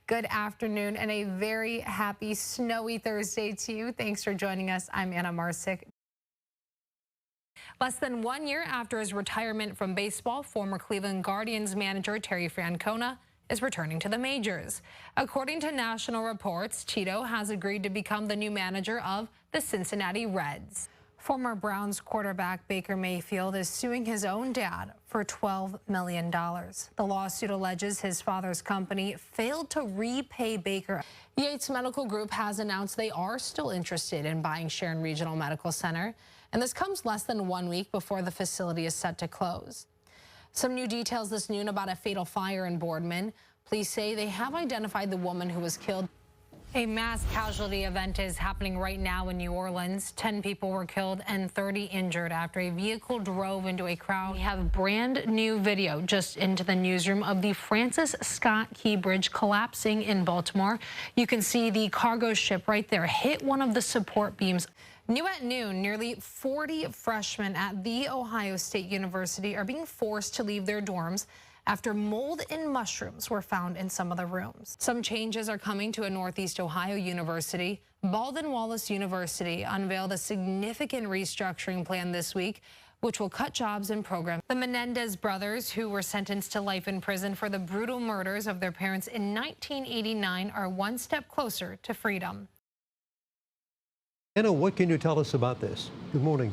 Good afternoon and a very happy snowy Thursday to you. Thanks for joining us. I'm Marsick. Less than 1 year after his retirement from baseball, former Cleveland Guardians manager Terry Francona is returning to the majors. According to national reports, Tito has agreed to become the new manager of the Cincinnati Reds. Former Browns quarterback Baker Mayfield is suing his own dad for $12 million. The lawsuit alleges his father's company failed to repay Baker. Yates Medical Group has announced they are still interested in buying Sharon Regional Medical Center, and this comes less than 1 week before the facility is set to close. Some new details this noon about a fatal fire in Boardman. Police say they have identified the woman who was killed. A mass casualty event is happening right now in New Orleans. 10 people were killed and 30 injured after a vehicle drove into a crowd. We have brand new video just into the newsroom of the Francis Scott Key Bridge collapsing in Baltimore. You can see the cargo ship right there hit one of the support beams. New at noon, nearly 40 freshmen at The Ohio State University are being forced to leave their dorms after mold and mushrooms were found in some of the rooms. Some changes are coming to a Northeast Ohio university. Baldwin Wallace University unveiled a significant restructuring plan this week, which will cut jobs and programs. The Menendez brothers, who were sentenced to life in prison for the brutal murders of their parents in 1989, are one step closer to freedom. Anna, what can you tell us about this? Good morning.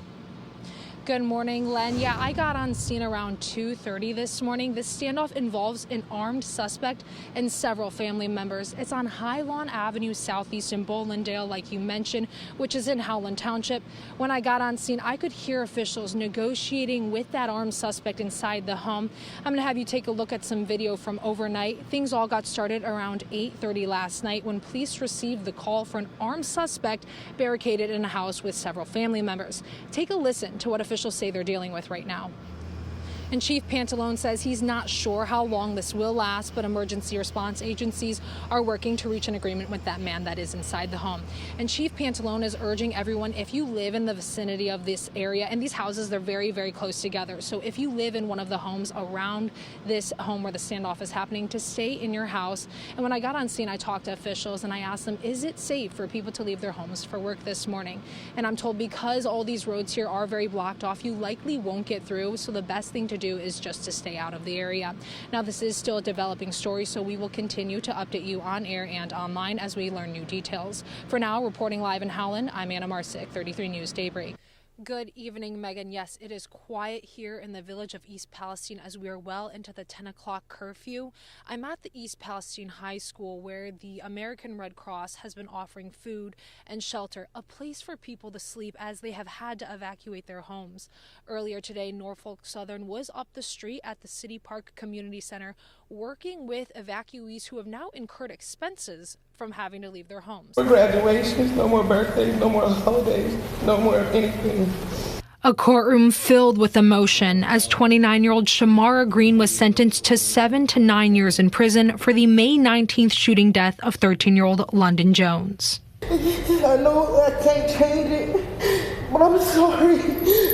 Good morning, Len. Yeah, I got on scene around 2:30 this morning. This standoff involves an armed suspect and several family members. It's on High Lawn Avenue Southeast in Bolindale, like you mentioned, which is in Howland Township. When I got on scene, I could hear officials negotiating with that armed suspect inside the home. I'm going to have you take a look at some video from overnight. Things all got started around 8:30 last night when police received the call for an armed suspect barricaded in a house with several family members. Take a listen to what officials say they're dealing with right now. And Chief Pantalone says he's not sure how long this will last, but emergency response agencies are working to reach an agreement with that man that is inside the home. And Chief Pantalone is urging everyone, if you live in the vicinity of this area, and these houses, they're very, very close together. So if you live in one of the homes around this home where the standoff is happening, to stay in your house. And when I got on scene, I talked to officials and I asked them, is it safe for people to leave their homes for work this morning? And I'm told because all these roads here are very blocked off, you likely won't get through. So the best thing to do is just to stay out of the area. Now, this is still a developing story, so we will continue to update you on air and online as we learn new details. For now, reporting live in Howland, I'm Anna Marsick, 33 News Daybreak. Good evening, Megan. Yes, it is quiet here in the village of East Palestine as we are well into the 10 o'clock curfew. I'm at the East Palestine High School where the American Red Cross has been offering food and shelter, a place for people to sleep as they have had to evacuate their homes. Earlier today, Norfolk Southern was up the street at the City Park Community Center working with evacuees who have now incurred expenses from having to leave their homes. No more graduations, no more birthdays, no more holidays, no more anything. A courtroom filled with emotion as 29-year-old Shamara Green was sentenced to 7 to 9 years in prison for the May 19th shooting death of 13-year-old London Jones. I know I can't change it, but I'm sorry.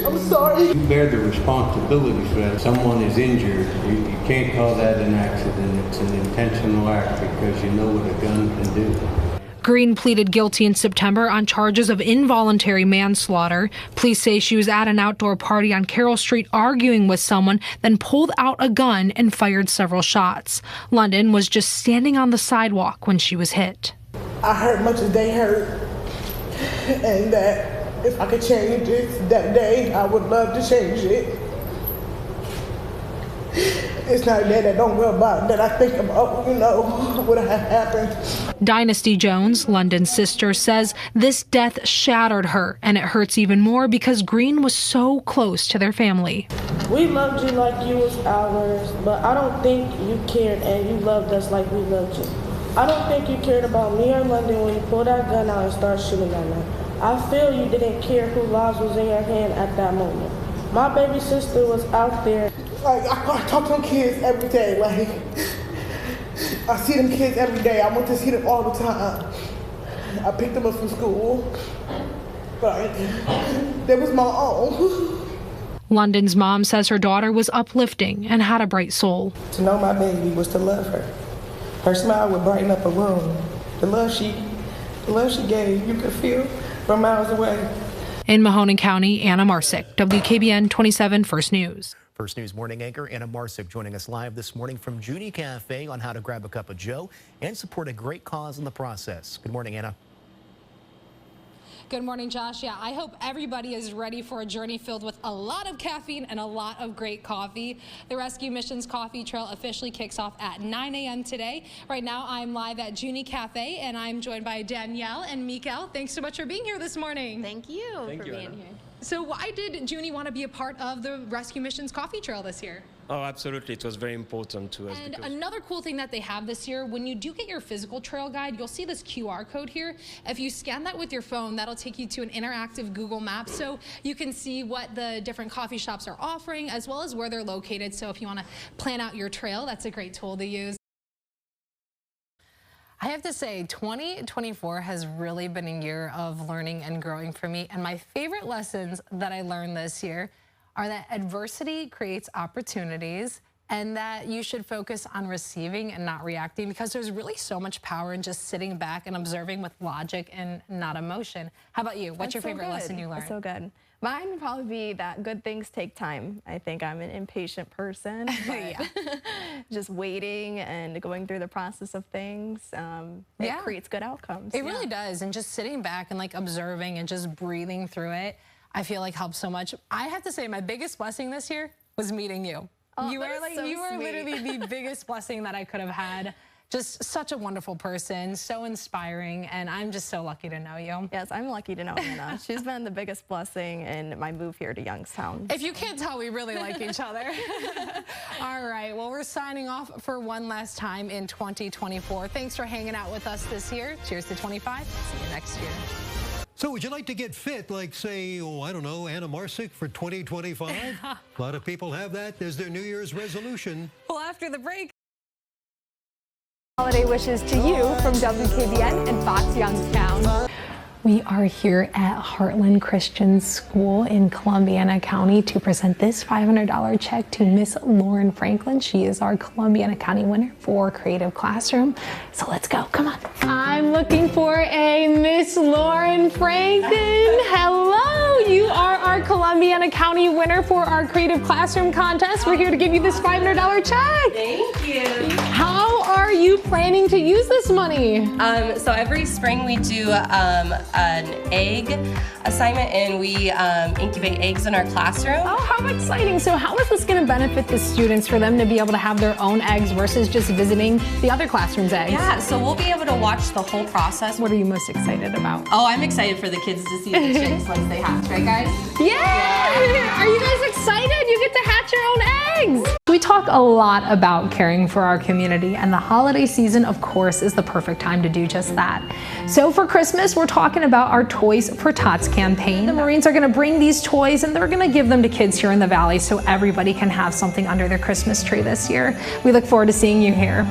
I'm sorry. You bear the responsibility for that. Someone is injured. You can't call that an accident. It's an intentional act because you know what a gun can do. Green pleaded guilty in September on charges of involuntary manslaughter. Police say she was at an outdoor party on Carroll Street arguing with someone, then pulled out a gun and fired several shots. London was just standing on the sidewalk when she was hit. I hurt much as they hurt, and that if I could change it that day, I would love to change it. It's not that I don't worry about, that I think about, what had happened. Dynasty Jones, London's sister, says this death shattered her, and it hurts even more because Green was so close to their family. We loved you like you was ours, but I don't think you cared and you loved us like we loved you. I don't think you cared about me or London when you pulled that gun out and started shooting at me. I feel you didn't care whose lives was in your hand at that moment. My baby sister was out there. I talk to them kids every day. I see them kids every day. I want to see them all the time. I picked them up from school. They was my own. London's mom says her daughter was uplifting and had a bright soul. To know my baby was to love her. Her smile would brighten up a room. The love she gave, you could feel from miles away. In Mahoning County, Anna Marsick, WKBN 27 First News. First News morning anchor Anna Marsick joining us live this morning from Judy Cafe on how to grab a cup of joe and support a great cause in the process. Good morning, Anna. Good morning, Josh. Yeah, I hope everybody is ready for a journey filled with a lot of caffeine and a lot of great coffee. The Rescue Missions Coffee Trail officially kicks off at 9 a.m. today. Right now, I'm live at Junie Cafe, and I'm joined by Danielle and Mikael. Thanks so much for being here this morning. Thank you for being here. So why did Junie want to be a part of the Rescue Missions Coffee Trail this year? Oh, absolutely. It was very important to us. And another cool thing that they have this year, when you do get your physical trail guide, you'll see this QR code here. If you scan that with your phone, that'll take you to an interactive Google map, so you can see what the different coffee shops are offering, as well as where they're located. So if you want to plan out your trail, that's a great tool to use. I have to say, 2024 has really been a year of learning and growing for me. And my favorite lessons that I learned this year are that adversity creates opportunities and that you should focus on receiving and not reacting, because there's really so much power in just sitting back and observing with logic and not emotion. How about you? What's your favorite lesson you learned? That's so good. Mine would probably be that good things take time. I think I'm an impatient person. Yeah. Just waiting and going through the process of things, it creates good outcomes. It really does. And just sitting back and like observing and just breathing through it, I feel like helps so much. I have to say my biggest blessing this year was meeting you. Oh, You are literally the biggest blessing that I could have had. Just such a wonderful person, so inspiring, and I'm just so lucky to know you. Yes, I'm lucky to know Anna. She's been the biggest blessing in my move here to Youngstown. If you can't tell, we really like each other. All right, well, we're signing off for one last time in 2024. Thanks for hanging out with us this year. Cheers to 25. See you next year. So would you like to get fit like, say, I don't know, Anna Marsick for 2025? A lot of people have that as their New Year's resolution. Well, after the break. Holiday wishes to you from WKBN and Fox Youngstown. We are here at Heartland Christian School in Columbiana County to present this $500 check to Miss Lauren Franklin. She is our Columbiana County winner for Creative Classroom. So let's go, come on. I'm looking for a Miss Lauren Franklin. Hello, you are our Columbiana County winner for our Creative Classroom contest. We're here to give you this $500 check. Thank you. How are you planning to use this money? So every spring we do an egg assignment, and we incubate eggs in our classroom. Oh, how exciting. So how is this going to benefit the students for them to be able to have their own eggs versus just visiting the other classroom's eggs? Yeah, so we'll be able to watch the whole process. What are you most excited about? Oh, I'm excited for the kids to see the chicks once they hatch, right guys? Yeah! Are you guys excited? You get to hatch your own eggs! We talk a lot about caring for our community, and the holiday season, of course, is the perfect time to do just that. So for Christmas, we're talking about our Toys for Tots campaign. The Marines are going to bring these toys and they're going to give them to kids here in the Valley so everybody can have something under their Christmas tree this year. We look forward to seeing you here.